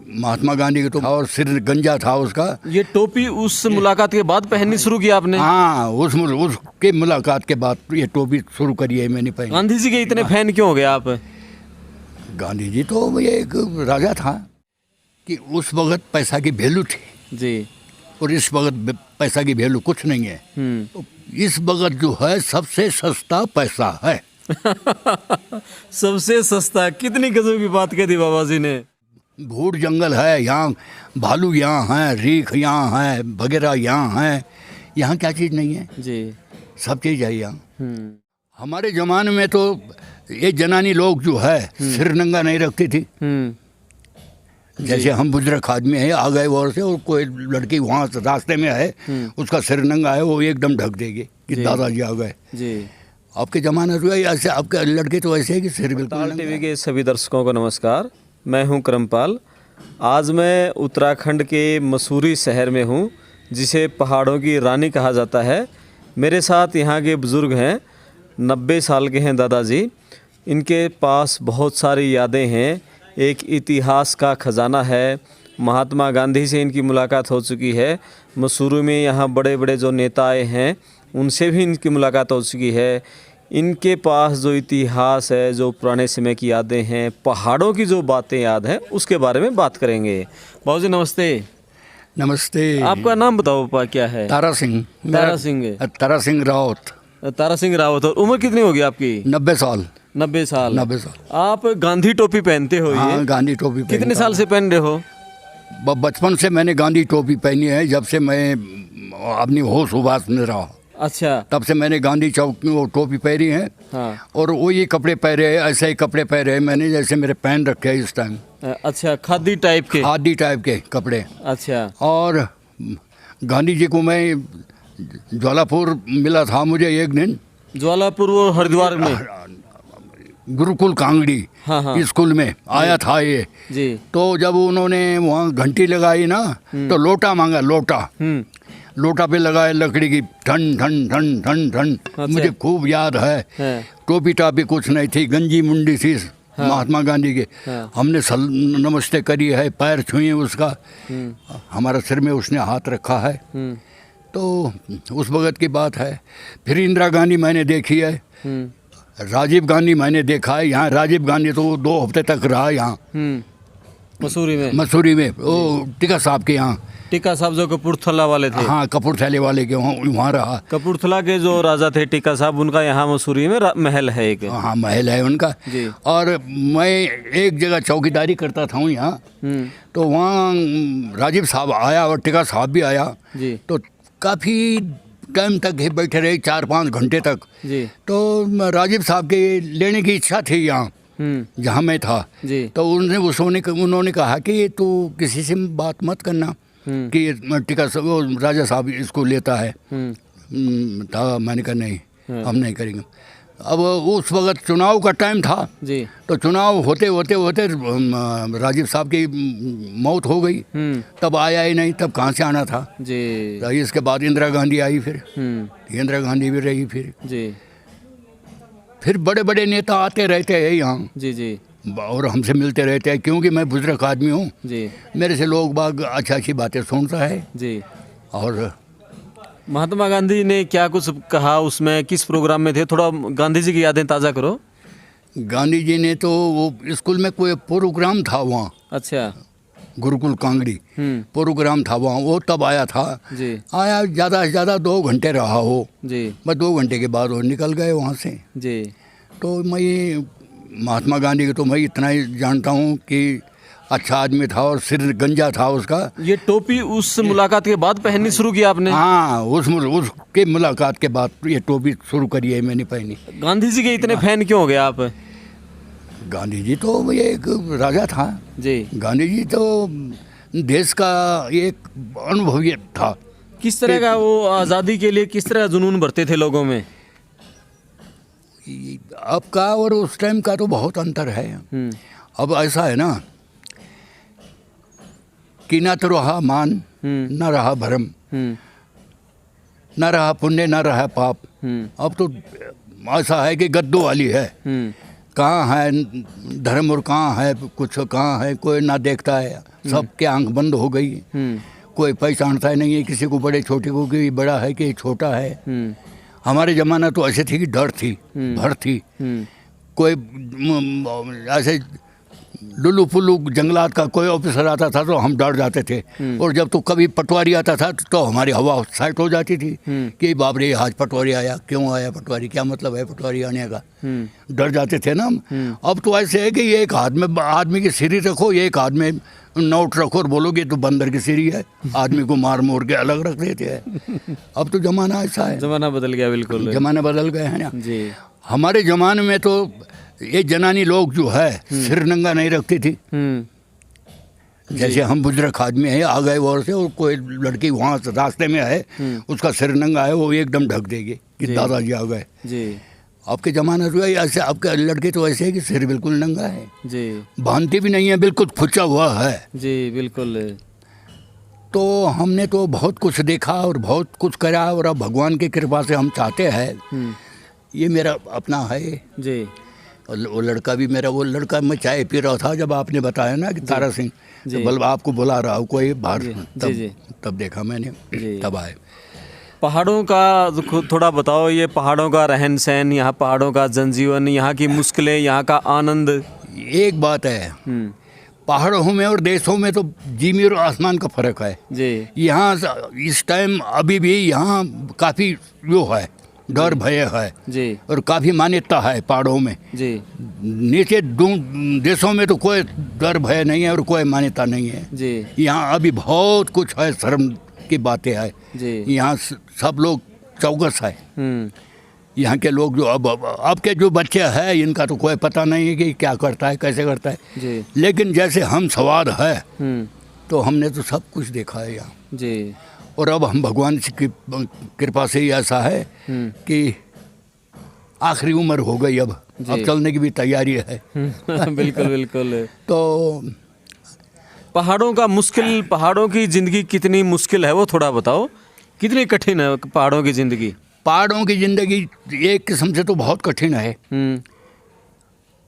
महात्मा गांधी का तो और सिर गंजा था उसका। ये टोपी उस मुलाकात के बाद पहननी शुरू की आपने? हाँ, उसके मुलाकात के बाद ये टोपी शुरू करी है मैंने पहनी। गांधी जी के इतने फैन क्यों हो गए आप? गांधी जी तो ये एक राजा था कि उस वक्त पैसा की वैल्यू थी जी। और इस वक्त पैसा की वैल्यू कुछ नहीं है। तो इस वक्त जो है सबसे सस्ता पैसा है। सबसे सस्ता, कितनी गजब की बात कह दी बाबा जी ने। भूड जंगल है यहाँ, भालू यहाँ है, रीख यहाँ है, वगैरह यहाँ है। यहाँ क्या चीज़ नहीं है जी। सब चीज़ है यहाँ। हमारे ज़माने में तो ये जनानी लोग जो है सिर नंगा नहीं रखती थी। जैसे हम बुजुर्ग आदमी है आ गए और से, और कोई लड़की वहाँ से रास्ते में है उसका सिर नंगा है, वो एकदम ढक देगी कि दादाजी आ गए जी। आपके ज़माने तो ऐसे, आपके लड़के तो ऐसे है कि सिर बिल्कुल। टीवी के सभी दर्शकों को नमस्कार, मैं हूं करमपाल। आज मैं उत्तराखंड के मसूरी शहर में हूं, जिसे पहाड़ों की रानी कहा जाता है। मेरे साथ यहाँ के बुज़ुर्ग हैं, 90 साल के हैं दादाजी। इनके पास बहुत सारी यादें हैं, एक इतिहास का ख़जाना है। महात्मा गांधी से इनकी मुलाकात हो चुकी है। मसूरी में यहाँ बड़े बड़े जो नेता आए हैं उनसे भी इनकी मुलाकात हो चुकी है। इनके पास जो इतिहास है, जो पुराने समय की यादें हैं, पहाड़ों की जो बातें याद हैं, उसके बारे में बात करेंगे। बाबू जी नमस्ते। नमस्ते। आपका नाम बताओ पापा, क्या है? तारा सिंह। तारा सिंह। तारा सिंह रावत। तारा सिंह रावत। और उम्र कितनी होगी आपकी? 90 साल। 90 साल। 90 साल। आप गांधी टोपी पहनते हो? हाँ, ये गांधी टोपी। कितने साल से पहन रहे हो? बचपन से मैंने गांधी टोपी पहनी है, जब से मैं अपनी होश उबास में रहा। अच्छा। तब से मैंने गांधी चौक में वो टोपी पहनी है। हाँ। और वो ये कपड़े पहने हैं, ऐसे ही कपड़े पहने हैं मैंने जैसे मेरे पहन रखे हैं इस टाइम। अच्छा, खादी टाइप के? खादी टाइप के कपड़े। अच्छा। और गांधी जी को मैं ज्वालापुर मिला था मुझे एक दिन। ज्वालापुर वो हरिद्वार में? गुरुकुल कांगड़ी। हाँ। स्कूल में आया था ये जी। तो जब उन्होंने वहाँ घंटी लगाई ना तो लोटा मांगा, लोटा। लोटा पे लगाए लकड़ी की, ठन ठन ठन ठन ठन। मुझे खूब याद है। टोपी टापी कुछ नहीं थी, गंजी मुंडी थी महात्मा गांधी के। हमने नमस्ते करी है, पैर छुए उसका, हमारा सिर में उसने हाथ रखा है। तो उस वक्त की बात है। फिर इंदिरा गांधी मैंने देखी है, राजीव गांधी मैंने देखा है। यहाँ राजीव गांधी तो 2 हफ्ते तक रहा यहाँ मसूरी में। मसूरी में वो टिक्का साहब के यहाँ। टिक्का साहब जो कपूरथला वाले थे? हाँ, कपूरथले वाले के वहाँ रहा। कपूरथला के जो राजा थे टिक्का साहब, उनका यहाँ मसूरी में महल है एक। हाँ, महल है उनका जी। और मैं एक जगह चौकीदारी करता था यहाँ, तो वहाँ राजीव साहब आया और टिक्का साहब भी आया जी। तो काफ़ी टाइम तक ही बैठे रहे, 4-5 घंटे तक जी। तो राजीव साहब के लेने की इच्छा थी यहाँ जहाँ मैं था जी। तो उन्होंने कहा कि तू किसी से बात मत करना कि टिक्का वो राजा साहब इसको लेता है। था, मैंने कहा नहीं, हम नहीं करेंगे। अब उस वक्त चुनाव का टाइम था जी। तो चुनाव होते होते होते राजीव साहब की मौत हो गई। तब आया ही नहीं, तब कहाँ से आना था जी। तो इसके बाद इंदिरा गांधी आई, फिर इंदिरा गांधी भी रही फिर जी। फिर बड़े बड़े नेता आते रहते हैं यहाँ जी जी, और हमसे मिलते रहते हैं, क्योंकि मैं बुजुर्ग आदमी हूँ जी। मेरे से लोग बाग अच्छी बातें सुनता है जी। और महात्मा गांधी ने क्या कुछ कहा उसमें, किस प्रोग्राम में थे? थोड़ा गांधी जी की यादें ताज़ा करो। गांधी जी ने तो वो स्कूल में कोई प्रोग्राम था वहाँ। अच्छा। गुरुकुल कांगड़ी प्रोग्राम था वहाँ, वो तब आया था जी। आया, ज़्यादा से ज़्यादा 2 घंटे रहा हो जी। बस 2 घंटे के बाद वो निकल गए वहाँ से जी। तो मैं महात्मा गांधी को तो मैं इतना ही जानता हूँ कि अच्छा आदमी था और सिर गंजा था उसका। ये टोपी उस मुलाकात के बाद पहननी शुरू की आपने? हाँ, उसके मुलाकात के बाद ये टोपी शुरू करी है मैंने पहनी। गांधी जी के इतने फैन क्यों हो गए आप? गांधी जी तो ये एक राजा था जी। गांधी जी तो देश का एक अनुभवी था। किस तरह का वो आज़ादी के लिए किस तरह जुनून भरते थे लोगों में? अब का और उस टाइम का तो बहुत अंतर है। अब ऐसा है ना कि न तो रहा मान, न रहा भरम, न रहा पुण्य, न रहा पाप। अब तो ऐसा है कि गद्दों वाली है, कहाँ है धर्म और कहाँ है कुछ, कहाँ है कोई ना देखता है, सबके आंख बंद हो गई। कोई पहचानता ही नहीं है किसी को, बड़े छोटे को कि बड़ा है कि छोटा है। हमारे ज़माना तो ऐसे थी कि डर थी, भर थी। कोई ऐसे लुल्लू पुल्लू जंगलात का कोई ऑफिसर आता था तो हम डर जाते थे। और जब तो कभी पटवारी आता था तो हमारी हवा सेट हो जाती थी कि बाप रे आज पटवारी आया, क्यों आया पटवारी, क्या मतलब है पटवारी आने का, डर जाते थे ना हम। अब तो ऐसे है कि ये एक हाथ में आदमी की सिरी रखो, ये एक हाथ में नोट रखो और बोलोगे तो बंदर की सिरी है, आदमी को मार मोर के अलग रख देते हैं। अब तो ज़माना ऐसा है, ज़माना बदल गया, बिल्कुल ज़माना बदल गए हैं ना जी। हमारे ज़माने में तो ये जनानी लोग जो है सिर नंगा नहीं रखती थी। जैसे हम बुजुर्ग आदमी है आ गए और से, और कोई लड़की वहाँ से रास्ते में है उसका सिर नंगा है, वो एकदम ढक देगी कि दादाजी आ गए जी। आपके ज़माना तो है ऐसे, आपके लड़के तो ऐसे है कि सिर बिल्कुल नंगा है जी, बांधती भी नहीं है, बिल्कुल फुचा हुआ है जी बिल्कुल। तो हमने तो बहुत कुछ देखा और बहुत कुछ करा, और अब भगवान की कृपा से हम चाहते हैं, ये मेरा अपना है जी। और वो लड़का भी मेरा, वो लड़का मैं चाय पी रहा था जब आपने बताया ना कि तारा सिंह, तो बल्कि आपको बुला रहा हूँ कोई बाहर, तब देखा मैंने, तब आए। पहाड़ों का थोड़ा बताओ, ये पहाड़ों का रहन सहन, यहाँ पहाड़ों का जनजीवन, यहाँ की मुश्किलें, यहाँ का आनंद। एक बात है, पहाड़ों में और देशों में तो ज़मीन और आसमान का फर्क है जी। यहाँ इस टाइम अभी भी यहाँ काफ़ी वो है, डर भय है जी, और काफ़ी मान्यता है पहाड़ों में जी। नीचे देशों में तो कोई डर भय नहीं है और कोई मान्यता नहीं है जी। यहाँ अभी बहुत कुछ है, शर्म की बातें है जी। यहाँ सब लोग चौकस है। यहाँ के लोग जो अब के जो बच्चे हैं इनका तो कोई पता नहीं है कि क्या करता है, कैसे करता है जी। लेकिन जैसे हम सवार है तो हमने तो सब कुछ देखा है यहाँ जी। और अब हम भगवान की कृपा से ही ऐसा है कि आखिरी उम्र हो गई, अब चलने की भी तैयारी है। बिल्कुल बिल्कुल। तो पहाड़ों का मुश्किल, पहाड़ों की ज़िंदगी कितनी मुश्किल है वो थोड़ा बताओ, कितनी कठिन है पहाड़ों की ज़िंदगी? पहाड़ों की ज़िंदगी एक किस्म से तो बहुत कठिन है,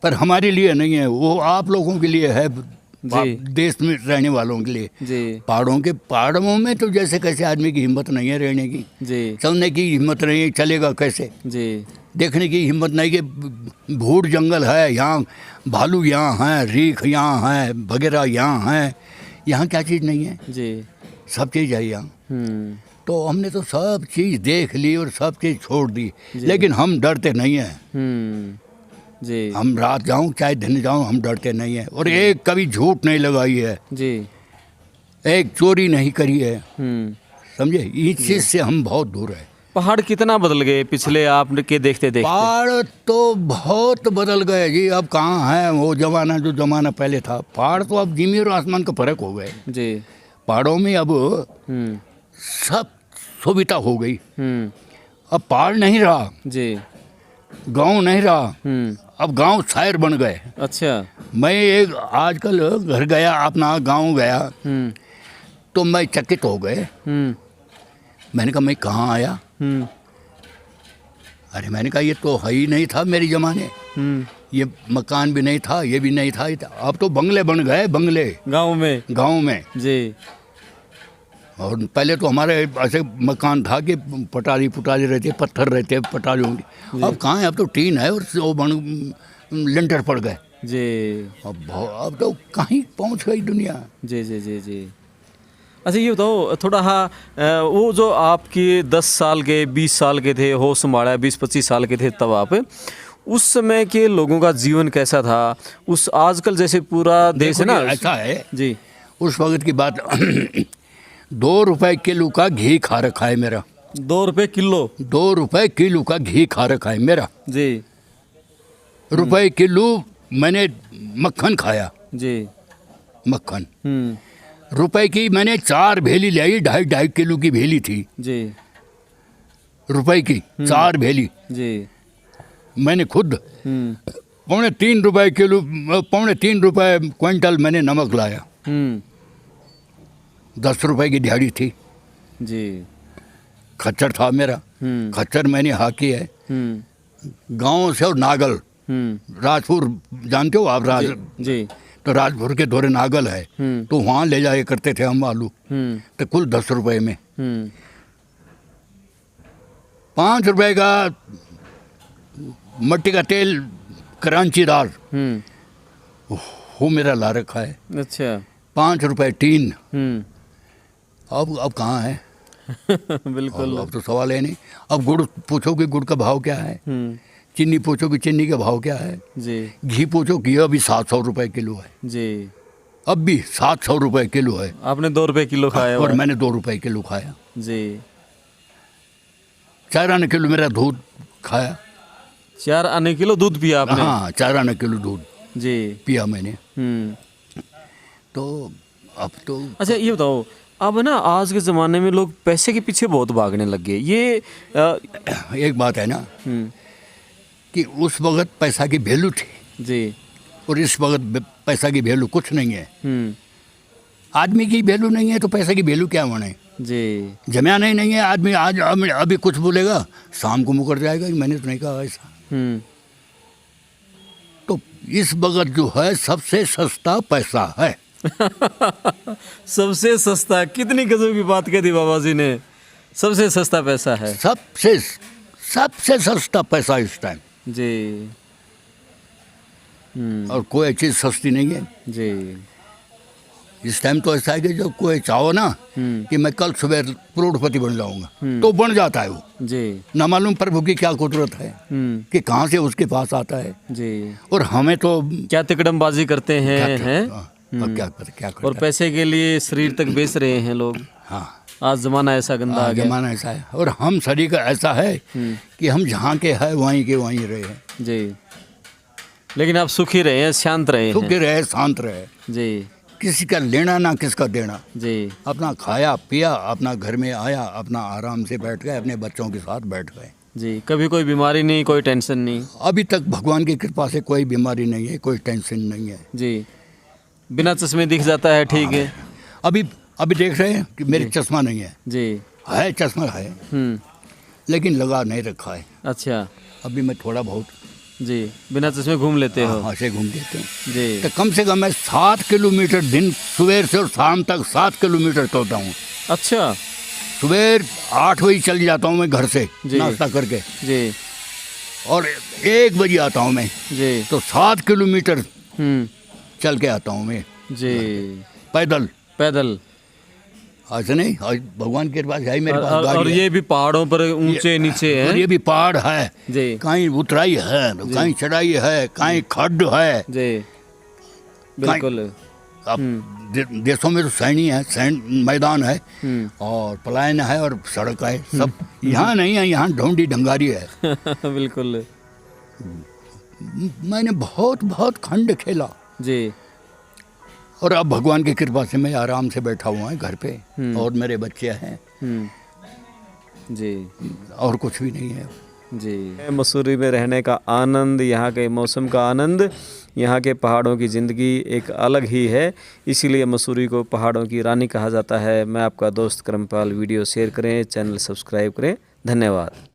पर हमारे लिए नहीं है, वो आप लोगों के लिए है, देश में रहने वालों के लिए जी। पहाड़ों में तो जैसे कैसे आदमी की हिम्मत नहीं है रहने की जी, चलने की हिम्मत नहीं है, चलेगा कैसे जी, देखने की हिम्मत नहीं कि भूड़ जंगल है, यहाँ भालू यहाँ हैं, रीख यहाँ है, वगैरह यहाँ हैं, यहाँ क्या चीज़ नहीं है जी, सब चीज़ है यहाँ। तो हमने तो सब चीज़ देख ली और सब चीज़ छोड़ दी, लेकिन हम डरते नहीं हैं जी। हम रात जाऊं चाहे दिन जाऊं हम डरते नहीं हैं, और एक कभी झूठ नहीं लगाई है जी, एक चोरी नहीं करी है, समझे, इस चीज़ से हम बहुत दूर है। पहाड़ कितना बदल गए पिछले आपके देखते देखते? पहाड़ तो बहुत बदल गए जी, अब कहाँ है वो ज़माना जो ज़माना पहले था। पहाड़ तो अब ज़मीन और आसमान का फर्क हो गए जी। पहाड़ों में अब सब सुविधा हो गई, अब पहाड़ नहीं रहा जी, गांव नहीं रहा, अब गांव शहर बन गए। अच्छा। मैं एक आजकल घर गया, अपना गांव गया, तो मैं चकित हो गए। मैंने कहा मैं कहाँ आया, अरे मैंने कहा ये तो है ही नहीं था मेरे ज़माने, ये मकान भी नहीं था, ये भी नहीं था, अब तो बंगले बन गए, बंगले गांव में जी। और पहले तो हमारे ऐसे मकान था कि पटारी रहते, पत्थर रहते, पटारी होंगी, अब कहाँ है, अब तो टीन है और वो लेंटर पड़ गए जी। अब तो कहीं पहुँच गई दुनिया जी जी जी जी। अच्छा ये बताओ थोड़ा, हाँ वो जो आपके 10 साल के 20 साल के थे, होश संभाला 20-25 साल के थे तब आप, उस समय के लोगों का जीवन कैसा था? उस आजकल जैसे पूरा देश है ना, ऐसा है जी, उस वक्त की बात 2 रुपए किलो का घी खा रखा है मेरा। 2 रुपए किलो? 2 रुपए किलो का घी खा रखा है मेरा जी। रुपए किलो मैंने मक्खन खाया जी, मक्खन। रुपए की मैंने 4 भेली लाई, 2.5 किलो की भेली थी जी, रुपए की 4 भेली जी। मैंने खुद 3.25 रुपए किलो, 3.25 रुपए क्विंटल मैंने नमक लाया। 10 रुपए की दिहाड़ी थी जी। खच्चर था मेरा, खच्चर मैंने हाकी है गांव से, और नागल राजपुर जानते हो आप? जी। तो राजपुर के दौरे नागल है, तो वहाँ ले जाया करते थे हम आलू, तो कुल 10 रुपए में 5 रुपए का मट्टी का तेल करांची दाल वो मेरा ला रखा है। अच्छा। 5 रुपए टीन। अब कहाँ है? बिल्कुल। अब तो सवाल है नहीं। अब गुड़ पूछो कि गुड़ का भाव क्या है, चीनी पूछो कि चीनी का भाव क्या है जी। घी पूछो कि अभी 700 रुपए किलो है जी। अब भी 700 रुपए किलो है। आपने 2 रुपए किलो खाया और मैंने 2 रुपए किलो खाया जी। 4 आने किलो मेरा दूध खाया। 4 आने किलो दूध पिया आपने? हाँ, 4 आने किलो दूध जी पिया मैंने। तो अब तो अच्छा ये बताओ, अब ना आज के ज़माने में लोग पैसे के पीछे बहुत भागने लग गए। ये एक बात है ना कि उस वक्त पैसा की वैल्यू थी जी, और इस वक्त पैसा की वैल्यू कुछ नहीं है। आदमी की वैल्यू नहीं है तो पैसे की वैल्यू क्या माने जी। जमाना ही नहीं है। आदमी आज अभी कुछ बोलेगा, शाम को मुकर जाएगा कि मैंने तो नहीं कहा ऐसा। तो इस वक्त जो है सबसे सस्ता पैसा है। सबसे सस्ता, कितनी गजब की बात कह दी बाबा जी ने। सबसे सस्ता पैसा है, सबसे सस्ता पैसा इस टाइम जी। और कोई चीज़ सस्ती नहीं है जी। इस टाइम। तो ऐसा है कि जब कोई चाहो ना कि मैं कल सुबह करोड़पति बन जाऊंगा तो बन जाता है वो जी। ना मालूम प्रभु की क्या कुदरत है कि कहाँ से उसके पास आता है जी। और हमें तो क्या तिकड़मबाजी करते हैं क्या और पैसे के लिए शरीर तक बेच रहे हैं लोग। हाँ, आज ज़माना ऐसा गंदा आ गया। जमाना ऐसा है और हम शरीर का ऐसा है कि हम जहाँ के हैं वहीं के वहीं रहे हैं जी। लेकिन आप सुखी रहे हैं, शांत रहे हैं। सुखी रहे, शांत रहे जी। किसी का लेना ना किसका देना। जी। अपना खाया पिया, अपना घर में आया, अपना आराम से बैठ गए, अपने बच्चों के साथ बैठ गए जी। कभी कोई बीमारी नहीं, कोई टेंशन नहीं। अभी तक भगवान की कृपा से कोई बीमारी नहीं है, कोई टेंशन नहीं है जी। बिना चश्मे दिख जाता है, ठीक है। अभी देख रहे हैं कि मेरे चश्मा नहीं है। जी। है चश्मा है लेकिन लगा नहीं रखा है। अच्छा। अभी मैं थोड़ा बहुत जी बिना चश्मे घूम लेते हो? हाँ, से घूम लेते हैं जी। तो कम से कम मैं 7 किलोमीटर दिन सुबह से और शाम तक 7 किलोमीटर चलता हूँ। अच्छा। सुबह 8 बजे चल जाता हूँ मैं घर से नाश्ता करके जी। और 1 बजे आता हूँ मैं जी। तो 7 किलोमीटर चल के आता हूँ मैं जी। पैदल ऐसे नहीं, भगवान के पास है मेरे पास गाड़ी और है। ये भी पहाड़ों पर ऊंचे नीचे है। और ये भी पहाड़ है जी। कहीं उतराई है, कहीं चढ़ाई है, कहीं खड्ड है जी। बिल्कुल। अब देशों में तो सैनी है, मैदान है और पलायन है और सड़क है सब। यहाँ नहीं है, यहाँ ढोंडी ढंगारी है। बिल्कुल। मैंने बहुत खंड खेला जी। और अब भगवान की कृपा से मैं आराम से बैठा हुआ है घर पे और मेरे बच्चे हैं जी। और कुछ भी नहीं है जी। मसूरी में रहने का आनंद, यहाँ के मौसम का आनंद, यहाँ के पहाड़ों की ज़िंदगी एक अलग ही है। इसीलिए मसूरी को पहाड़ों की रानी कहा जाता है। मैं आपका दोस्त करमपाल। वीडियो शेयर करें, चैनल सब्सक्राइब करें। धन्यवाद।